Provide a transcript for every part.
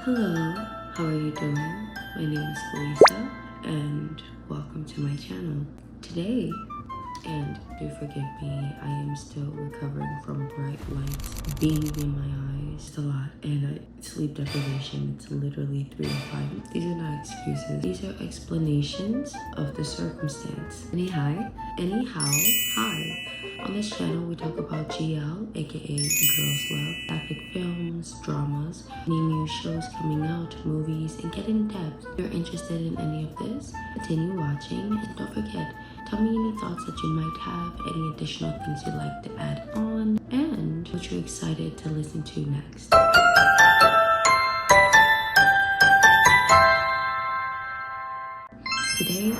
Hello, how are you doing? My name is Lisa and welcome to my channel. Today, and do forgive me, I am still recovering from bright lights beaming in my eyes a lot and sleep deprivation. It's literally 3 to 5. These are not excuses. These are explanations of the circumstance. Anyhow, hi. On this channel, we talk about GL, aka Girls Love, Sapphic films, dramas, any new shows coming out, movies, and get in depth. If you're interested in any of this, continue watching, and don't forget, tell me any thoughts that you might have, any additional things you'd like to add on, and what you're excited to listen to next. Today,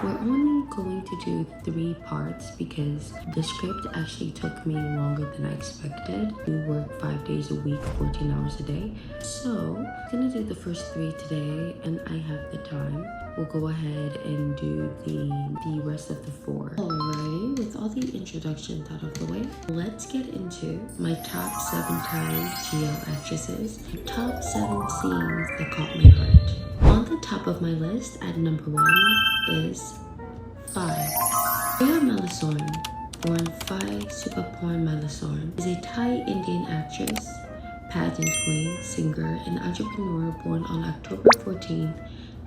we're only going to do 3 parts because the script actually took me longer than I expected. We work 5 days a week, 14 hours a day. So, I'm gonna do the first 3 today and I have the time. We'll go ahead and do the rest of the 4. Alrighty, with all the introductions out of the way, let's get into my top 7 Thai GL actresses. Top 7 scenes that caught my heart. On the top of my list at number 1 is Faye. FayeMalisorn, born Faye Supaporn-Malisorn, is a Thai Indian actress, pageant queen, singer, and entrepreneur born on October 14,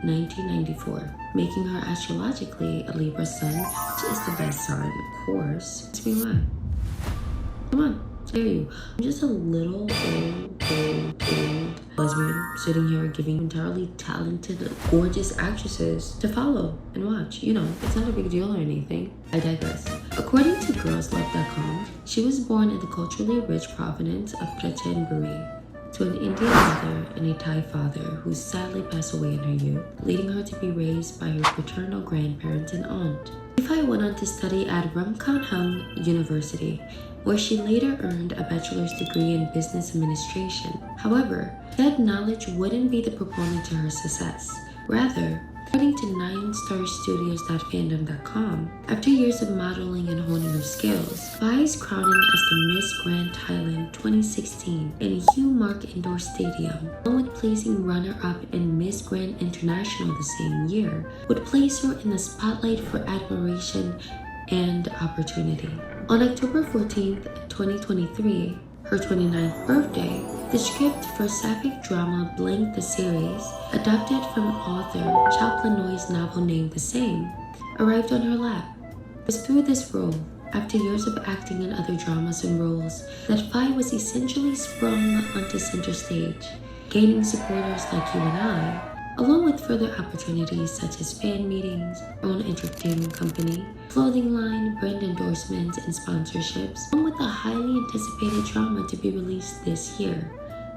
1994, making her astrologically a Libra sun, which is the best sign, of course. Ask me why. Come on, dare you. I'm just a little old lesbian sitting here giving entirely talented, gorgeous actresses to follow and watch. You know, it's not a big deal or anything. I digress. According to GLSeries.com, she was born in the culturally rich province of Prachinburi to an Indian mother and a Thai father who sadly passed away in her youth, leading her to be raised by her paternal grandparents and aunt. Faye went on to study at Ramkhamhaeng University, where she later earned a bachelor's degree in business administration. However, that knowledge wouldn't be the proponent to her success. Rather, according to 9starstudios.fandom.com, after years of modeling and honing her skills, Faye's crowning as the Miss Grand Thailand 2016 in Hugh Mark Indoor Stadium, along with placing runner-up in Miss Grand International the same year, would place her in the spotlight for admiration and opportunity. On October 14th, 2023, her 29th birthday, the script for Sapphic drama Blink the series, adapted from author Chao Planoy's novel named the same, arrived on her lap. It was through this role, after years of acting in other dramas and roles, that Faye was essentially sprung onto center stage, gaining supporters like you and I, along with further opportunities such as fan meetings, her own entertainment company, clothing line, brand endorsements, and sponsorships, along with a highly anticipated drama to be released this year,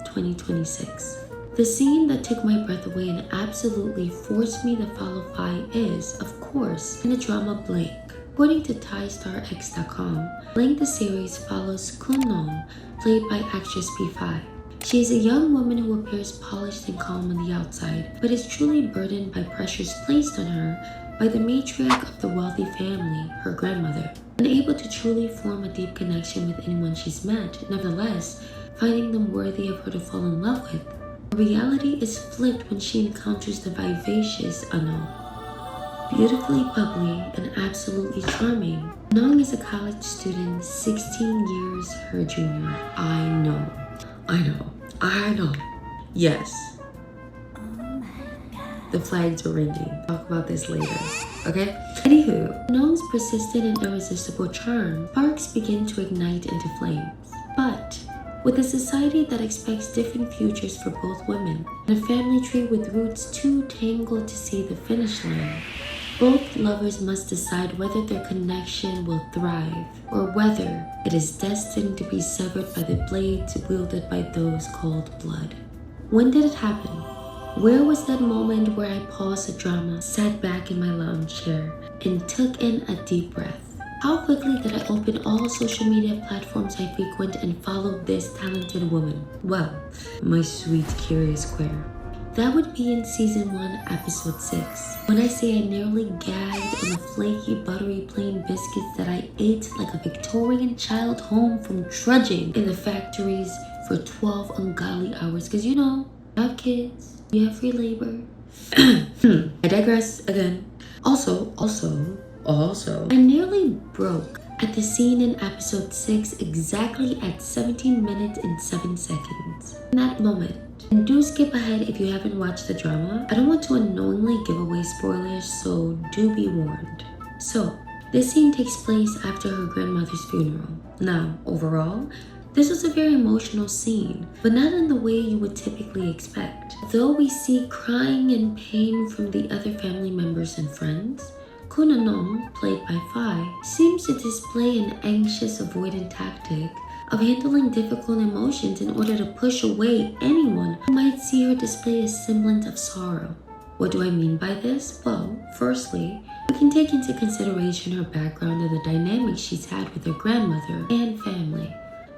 2026. The scene that took my breath away and absolutely forced me to follow Faye is, of course, in the drama Blink. According to ThaiStarX.com, Blink the series follows Kunong, played by actress Faye. She is a young woman who appears polished and calm on the outside, but is truly burdened by pressures placed on her by the matriarch of the wealthy family, her grandmother. Unable to truly form a deep connection with anyone she's met, nevertheless, finding them worthy of her to fall in love with, her reality is flipped when she encounters the vivacious Ano. Beautifully bubbly and absolutely charming, Nong is a college student 16 years her junior. I know. Yes. The flags were ringing. Talk about this later, okay? Anywho, Nong's persistent and irresistible charm, sparks begin to ignite into flames. But with a society that expects different futures for both women, and a family tree with roots too tangled to see the finish line, both lovers must decide whether their connection will thrive or whether it is destined to be severed by the blades wielded by those called blood. When did it happen? Where was that moment where I paused the drama, sat back in my lounge chair, and took in a deep breath? How quickly did I open all social media platforms I frequent and follow this talented woman? Well, my sweet curious queer. That would be in season 1, episode 6. When I say I nearly gagged on the flaky, buttery plain biscuits that I ate like a Victorian child home from trudging in the factories for 12 ungodly hours. Cause you know, You have kids? You have free labor? I digress again. Also, I nearly broke at the scene in episode 6 exactly at 17 minutes and 7 seconds. In that moment, and do skip ahead if you haven't watched the drama. I don't want to unknowingly give away spoilers, so do be warned. So, this scene takes place after her grandmother's funeral. Now, overall, this was a very emotional scene, but not in the way you would typically expect. Though we see crying and pain from the other family members and friends, Kun Anong, played by Faye, seems to display an anxious avoidant tactic of handling difficult emotions in order to push away anyone who might see her display a semblance of sorrow. What do I mean by this? Well, firstly, we can take into consideration her background and the dynamics she's had with her grandmother and family.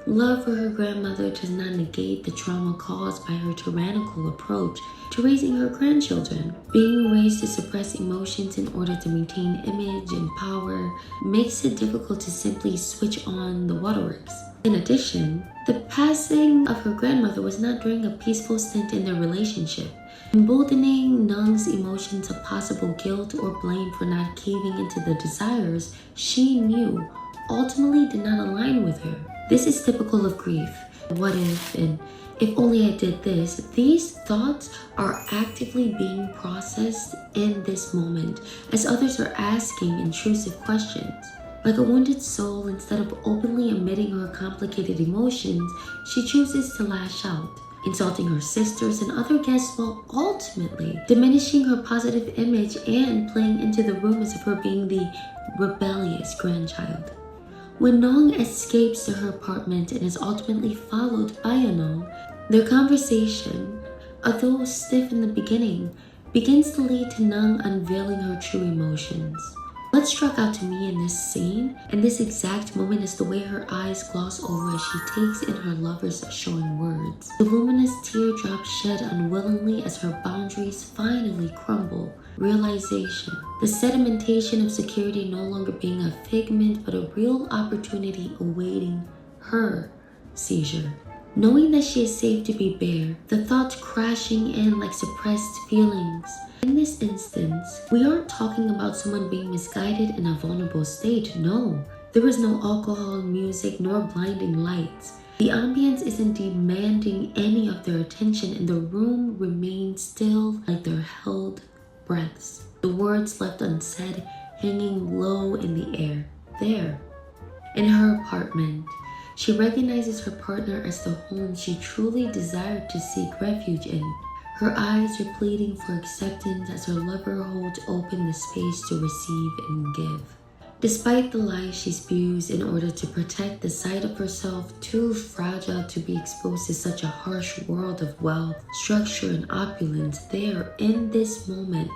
Love for her grandmother does not negate the trauma caused by her tyrannical approach to raising her grandchildren. Being raised to suppress emotions in order to maintain image and power makes it difficult to simply switch on the waterworks. In addition, the passing of her grandmother was not during a peaceful stint in their relationship, emboldening Nung's emotions of possible guilt or blame for not caving into the desires she knew ultimately did not align with her. This is typical of grief. What if, and if only I did this? These thoughts are actively being processed in this moment as others are asking intrusive questions. Like a wounded soul, instead of openly admitting her complicated emotions, she chooses to lash out, insulting her sisters and other guests while ultimately diminishing her positive image and playing into the rumors of her being the rebellious grandchild. When Nong escapes to her apartment and is ultimately followed by Anong, their conversation, although stiff in the beginning, begins to lead to Nong unveiling her true emotions. What struck out to me in this scene, in this exact moment, is the way her eyes gloss over as she takes in her lover's showing words. The luminous teardrops shed unwillingly as her boundaries finally crumble. Realization. The sedimentation of security no longer being a figment but a real opportunity awaiting her seizure. Knowing that she is safe to be bare, the thoughts crashing in like suppressed feelings. In this instance, we aren't talking about someone being misguided in a vulnerable state, no. There is no alcohol, music, nor blinding lights. The ambience isn't demanding any of their attention and the room remains still like they're held breaths. The words left unsaid, hanging low in the air. There, in her apartment, she recognizes her partner as the home she truly desired to seek refuge in. Her eyes are pleading for acceptance as her lover holds open the space to receive and give. Despite the lies she spews in order to protect the side of herself too fragile to be exposed to such a harsh world of wealth, structure, and opulence, there, in this moment,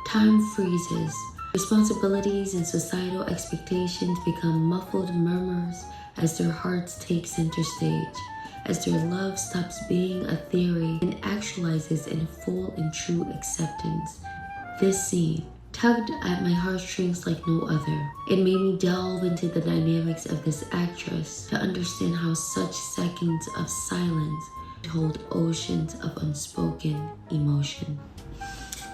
time freezes. Responsibilities and societal expectations become muffled murmurs as their hearts take center stage, as their love stops being a theory and actualizes in full and true acceptance. This scene tugged at my heartstrings like no other. It made me delve into the dynamics of this actress to understand how such seconds of silence hold oceans of unspoken emotion.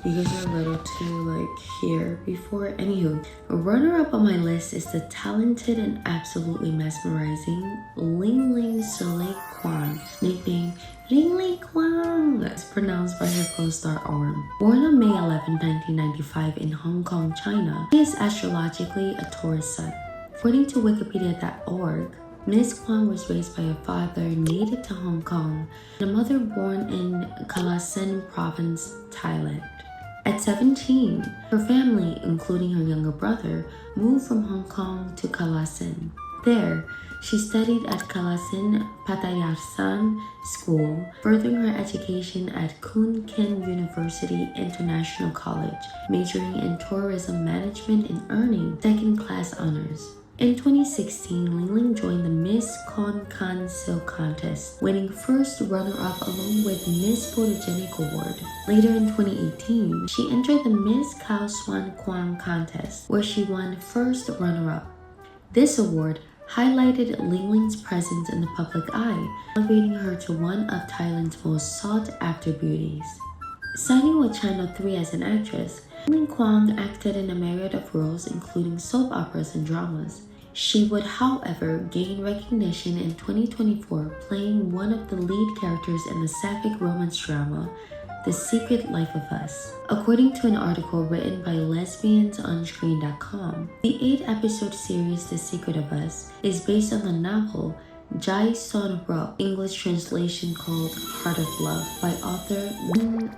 You guys are a little too here before. Anywho, a runner-up on my list is the talented and absolutely mesmerizing LinglingKwong, nicknamed LinglingKwong, as pronounced by her co-star Arm. Born on May 11, 1995 in Hong Kong, China, he is astrologically a Taurus sun. According to Wikipedia.org, Ms. Kwong was raised by a father native to Hong Kong and a mother born in Kalasen Province, Thailand. At 17, her family, including her younger brother, moved from Hong Kong to Kalasen. There, she studied at Kalasen Patayarsan School, furthering her education at Kun Kin University International College, majoring in tourism management and earning second-class honors. In 2016, Ling Ling joined the Miss Kon Kan Silk Contest, winning first runner-up along with Miss Photogenic Award. Later in 2018, she entered the Miss Khao Swan Kwang Contest, where she won first runner-up. This award highlighted Ling Ling's presence in the public eye, elevating her to one of Thailand's most sought-after beauties. Signing with Channel 3 as an actress, LinglingKwong acted in a myriad of roles including soap operas and dramas. She would, however, gain recognition in 2024 playing one of the lead characters in the Sapphic romance drama, The Secret Life of Us. According to an article written by lesbiansunscreen.com, the 8-episode series The Secret of Us is based on the novel Jai Son Ro, English translation called Heart of Love, by author Ling Ling.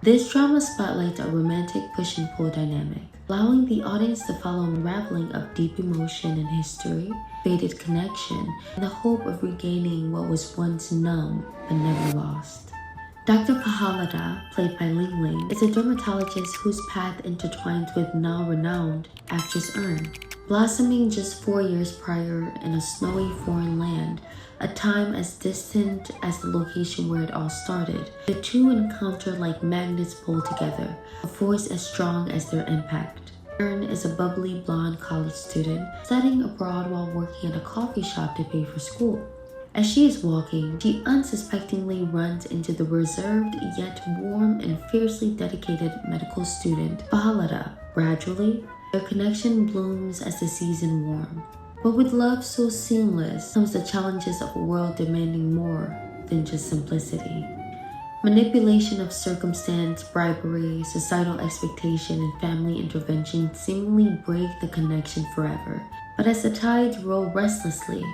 This drama spotlights a romantic push and pull dynamic, allowing the audience to follow unraveling of deep emotion and history, faded connection, and the hope of regaining what was once numb but never lost. Dr. Pahalada, played by Ling Ling, is a dermatologist whose path intertwines with now renowned actress Earn. Blossoming just 4 years prior in a snowy foreign land, a time as distant as the location where it all started, the two encounter like magnets pulled together, a force as strong as their impact. Earn is a bubbly blonde college student studying abroad while working at a coffee shop to pay for school. As she is walking, she unsuspectingly runs into the reserved yet warm and fiercely dedicated medical student, Pahalada. Gradually, their connection blooms as the season warms. But with love so seamless comes the challenges of a world demanding more than just simplicity. Manipulation of circumstance, bribery, societal expectation, and family intervention seemingly break the connection forever. But as the tides roll restlessly,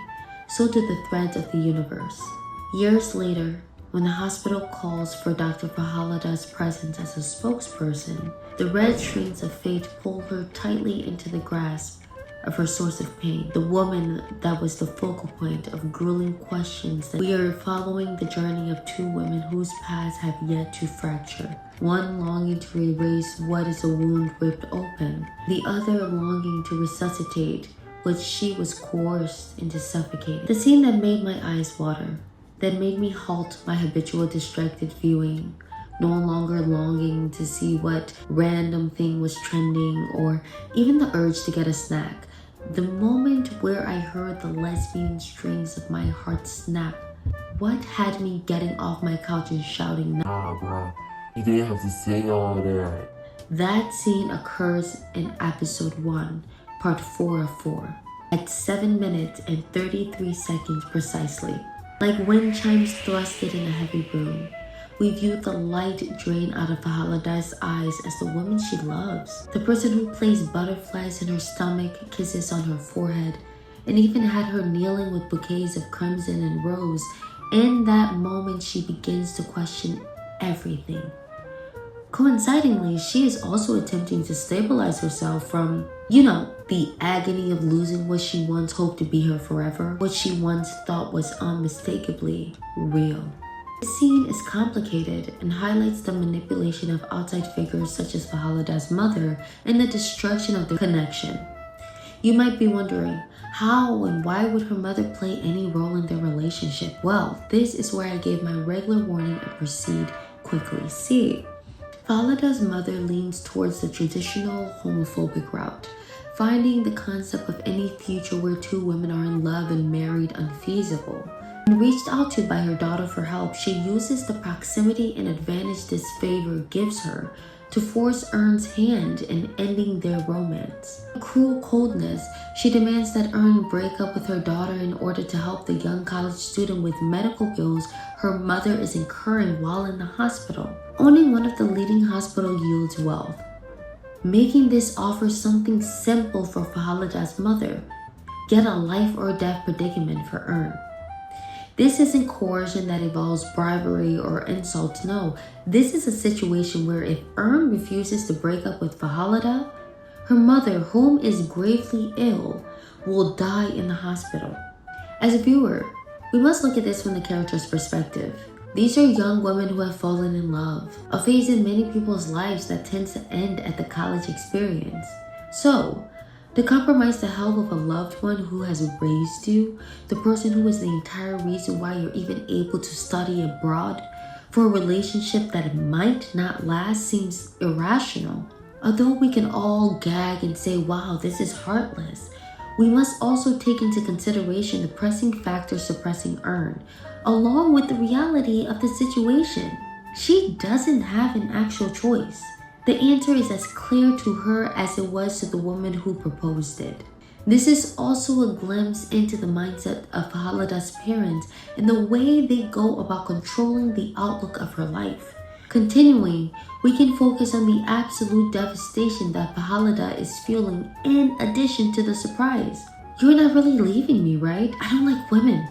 so do the threads of the universe. Years later, when the hospital calls for Dr. Pahalada's presence as a spokesperson, the red strings of fate pull her tightly into the grasp of her source of pain, the woman that was the focal point of grueling questions. That we are following the journey of two women whose paths have yet to fracture. One longing to erase what is a wound ripped open, the other longing to resuscitate what she was coerced into suffocating. The scene that made my eyes water, that made me halt my habitual distracted viewing, no longer longing to see what random thing was trending or even the urge to get a snack. The moment where I heard the lesbian strings of my heart snap, what had me getting off my couch and shouting, "Nah, bro, you didn't have to say all that." That scene occurs in episode 1, part 4 of 4, at 7 minutes and 33 seconds precisely. Like wind chimes thrusted in a heavy room, we view the light drain out of Pahalada's eyes as the woman she loves. The person who placed butterflies in her stomach, kisses on her forehead, and even had her kneeling with bouquets of crimson and rose. In that moment, she begins to question everything. Coincidingly, she is also attempting to stabilize herself from, the agony of losing what she once hoped to be her forever, what she once thought was unmistakably real. The scene is complicated and highlights the manipulation of outside figures such as Pahalada's mother and the destruction of their connection. You might be wondering, how and why would her mother play any role in their relationship? Well, this is where I gave my regular warning and proceed quickly. See, Pahalada's mother leans towards the traditional homophobic route, finding the concept of any future where two women are in love and married unfeasible. When reached out to by her daughter for help, she uses the proximity and advantage this favor gives her to force Earn's hand in ending their romance. With cruel coldness, she demands that Earn break up with her daughter in order to help the young college student with medical bills her mother is incurring while in the hospital. Owning one of the leading hospitals yields wealth, making this offer something simple for Pahalada's mother, yet a life or death predicament for Earn. This isn't coercion that involves bribery or insults. No, this is a situation where if Earn refuses to break up with Pahalada, her mother, whom is gravely ill, will die in the hospital. As a viewer, we must look at this from the character's perspective. These are young women who have fallen in love, a phase in many people's lives that tends to end at the college experience. So, to compromise the health of a loved one who has raised you, the person who is the entire reason why you're even able to study abroad, for a relationship that might not last seems irrational. Although we can all gag and say, wow, this is heartless, we must also take into consideration the pressing factor suppressing Earn, along with the reality of the situation. She doesn't have an actual choice. The answer is as clear to her as it was to the woman who proposed it. This is also a glimpse into the mindset of Fahalada's parents and the way they go about controlling the outlook of her life. Continuing, we can focus on the absolute devastation that Fahalada is feeling in addition to the surprise. You're not really leaving me, right? I don't like women.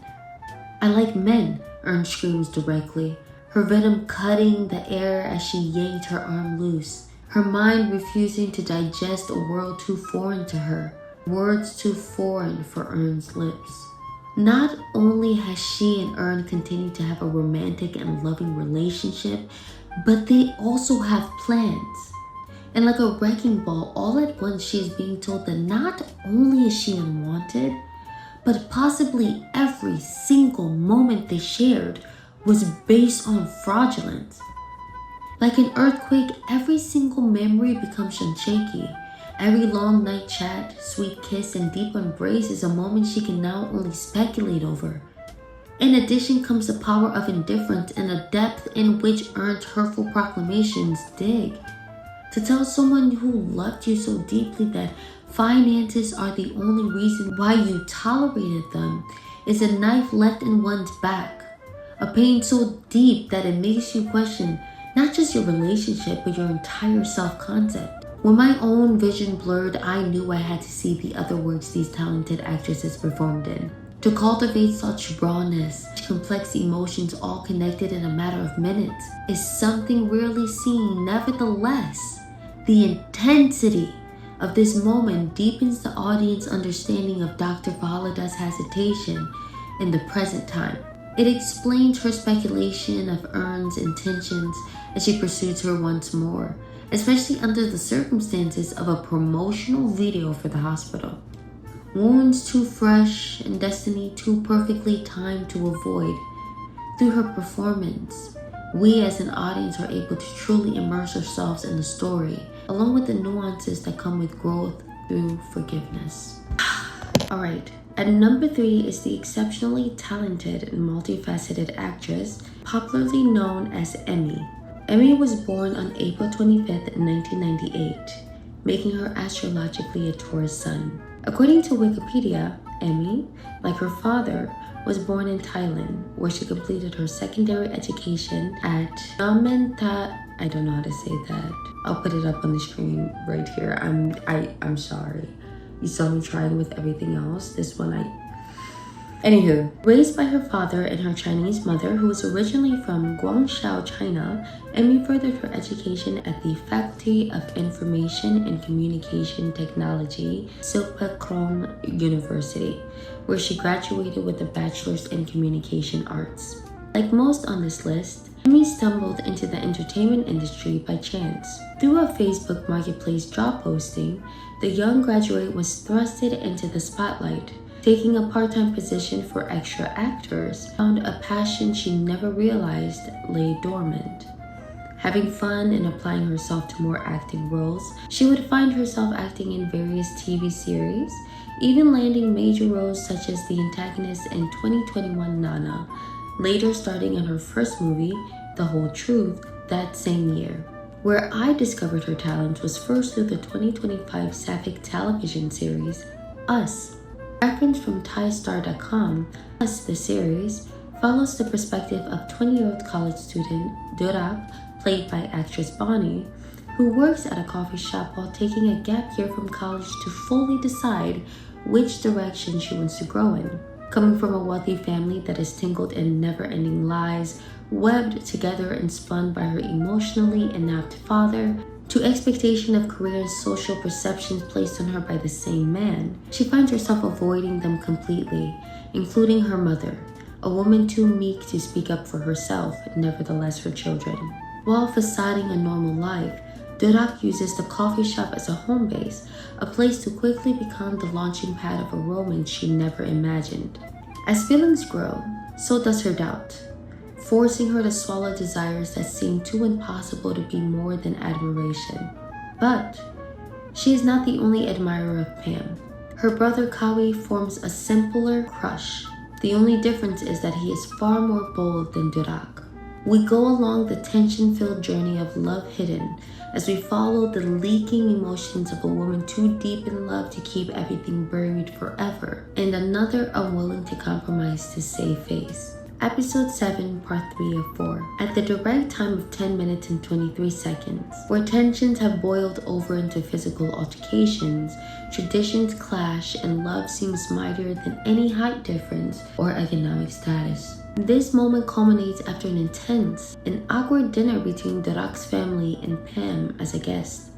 I like men, Earn screams directly, her venom cutting the air as she yanked her arm loose, her mind refusing to digest a world too foreign to her, words too foreign for Earn's lips. Not only has she and Earn continued to have a romantic and loving relationship, but they also have plans. And like a wrecking ball, all at once she is being told that not only is she unwanted, but possibly every single moment they shared was based on fraudulence. Like an earthquake, every single memory becomes shaky. Every long night chat, sweet kiss, and deep embrace is a moment she can now only speculate over. In addition comes the power of indifference and the depth in which Earn's hurtful proclamations dig. To tell someone who loved you so deeply that finances are the only reason why you tolerated them is a knife left in one's back. A pain so deep that it makes you question not just your relationship but your entire self-concept. When my own vision blurred, I knew I had to see the other works these talented actresses performed in. To cultivate such rawness, complex emotions all connected in a matter of minutes is something rarely seen. Nevertheless, the intensity of this moment deepens the audience understanding of Dr. Fahalada's hesitation in the present time. It explains her speculation of Earn's intentions as she pursues her once more, especially under the circumstances of a promotional video for the hospital. Wounds too fresh and destiny too perfectly timed to avoid. Through her performance, we as an audience are able to truly immerse ourselves in the story, along with the nuances that come with growth through forgiveness. Alright, at number 3 is the exceptionally talented and multifaceted actress, popularly known as Emmy. Emmy was born on April 25th, 1998, making her astrologically a Taurus sun. According to Wikipedia, Emmy, like her father, was born in Thailand, where she completed her secondary education at I don't know how to say that. I'll put it up on the screen right here. I'm sorry. You saw me trying with everything else. This one Anywho, raised by her father and her Chinese mother, who was originally from Guangzhou, China, Emmy furthered her education at the Faculty of Information and Communication Technology, Silpakorn University, where she graduated with a bachelor's in communication arts. Like most on this list, Emmy stumbled into the entertainment industry by chance. Through a Facebook Marketplace job posting, the young graduate was thrusted into the spotlight. Taking a part-time position for extra actors, found a passion she never realized lay dormant. Having fun and applying herself to more acting roles, she would find herself acting in various TV series, even landing major roles such as the antagonist in 2021 Nana, later starting in her first movie, The Whole Truth, that same year. Where I discovered her talent was first through the 2025 Sapphic television series, Us. Reference from ThaiStar.com, Us, the series, follows the perspective of 20-year-old college student Durak, played by actress Bonnie, who works at a coffee shop while taking a gap year from college to fully decide which direction she wants to grow in. Coming from a wealthy family that is tangled in never-ending lies, webbed together and spun by her emotionally inept father, to expectation of career and social perceptions placed on her by the same man, she finds herself avoiding them completely, including her mother, a woman too meek to speak up for herself, nevertheless her children. While facading a normal life, Durak uses the coffee shop as a home base, a place to quickly become the launching pad of a romance she never imagined. As feelings grow, so does her doubt, forcing her to swallow desires that seem too impossible to be more than admiration. But she is not the only admirer of Pam. her brother Kawi forms a simpler crush. The only difference is that he is far more bold than Durak. We go along the tension-filled journey of love hidden as we follow the leaking emotions of a woman too deep in love to keep everything buried forever, and another unwilling to compromise to save face. Episode 7, Part 3 of 4. At the direct time of 10 minutes and 23 seconds, where tensions have boiled over into physical altercations, traditions clash, and love seems mightier than any height difference or economic status. This moment culminates after an intense and awkward dinner between Durak's family and Pam as a guest.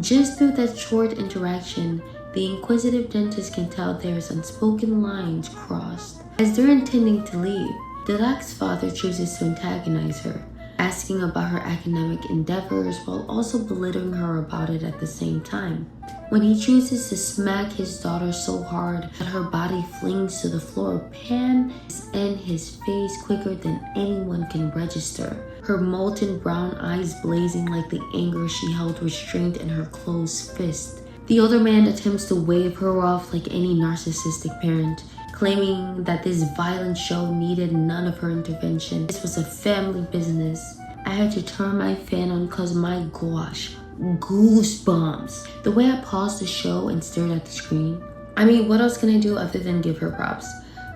Just through that short interaction, the inquisitive dentist can tell there's unspoken lines crossed. As they're intending to leave, Durak's father chooses to antagonize her, asking about her academic endeavors while also belittling her about it at the same time. When he chooses to smack his daughter so hard that her body flings to the floor, Pam is in his face quicker than anyone can register, her molten brown eyes blazing like the anger she held restrained in her closed fist. The older man attempts to wave her off like any narcissistic parent, claiming that this violent show needed none of her intervention. This was a family business. I had to turn my fan on cause my gosh, goosebumps. The way I paused the show and stared at the screen. I mean, what else can I do other than give her props?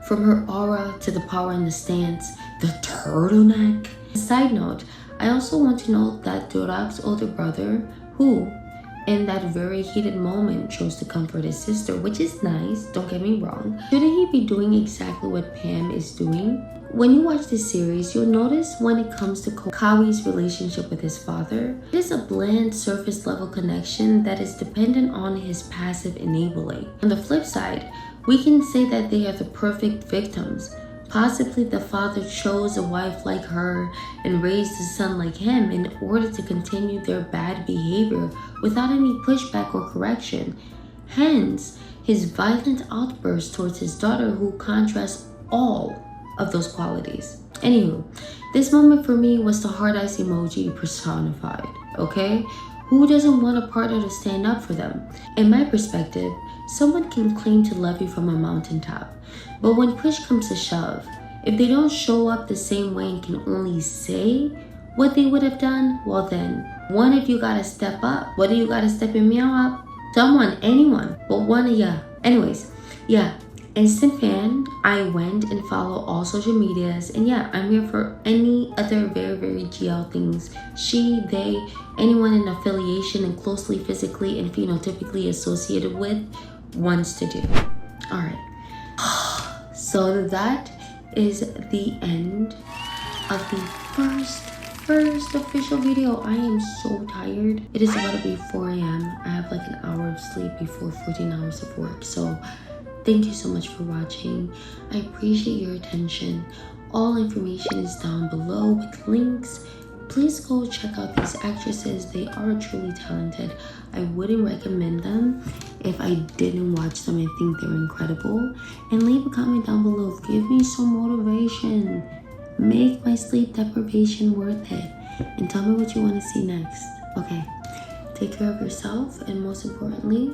From her aura to the power in the stance, the turtleneck. Side note, I also want to note that Durak's older brother, who in that very heated moment chose to comfort his sister, which is nice, don't get me wrong. Shouldn't he be doing exactly what Pam is doing? When you watch this series, you'll notice when it comes to Kawi's relationship with his father, it is a bland surface level connection that is dependent on his passive enabling. On the flip side, we can say that they are the perfect victims. Possibly the father chose a wife like her and raised a son like him in order to continue their bad behavior without any pushback or correction. Hence, his violent outburst towards his daughter, who contrasts all of those qualities. Anywho, this moment for me was the hard eyes emoji personified, okay? Who doesn't want a partner to stand up for them? In my perspective, someone can claim to love you from a mountaintop, but when push comes to shove, if they don't show up the same way and can only say what they would have done, well then, one of you gotta step up. What do you gotta step your meow up? Someone, anyone, but one of ya. Anyways, yeah, instant fan. I went and followed all social medias, and yeah, I'm here for any other very GL things she, they, anyone in affiliation and closely physically and phenotypically associated with wants to do. All right, so that is the end of the first official video. I am so tired. It is about to be 4 a.m. I have like an hour of sleep before 14 hours of work, so thank you so much for watching. I appreciate your attention. All information is down below with links. Please go check out these actresses. They are truly talented. I wouldn't recommend them if I didn't watch them. I think they're incredible. And leave a comment down below. Give me some motivation. Make my sleep deprivation worth it. And tell me what you want to see next. Okay. Take care of yourself. And most importantly,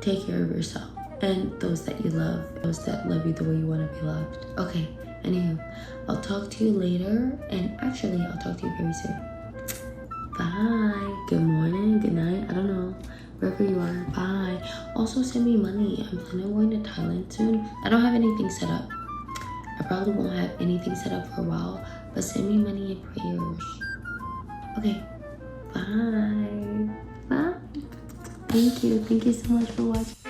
take care of yourself. And those that you love. Those that love you the way you want to be loved. Okay. Anywho, I'll talk to you later, and actually, I'll talk to you very soon. Bye. Good morning, good night, I don't know, wherever you are. Bye. Also, send me money. I'm planning on going to Thailand soon. I don't have anything set up. I probably won't have anything set up for a while, but send me money and prayers. Okay. Bye. Bye. Thank you so much for watching.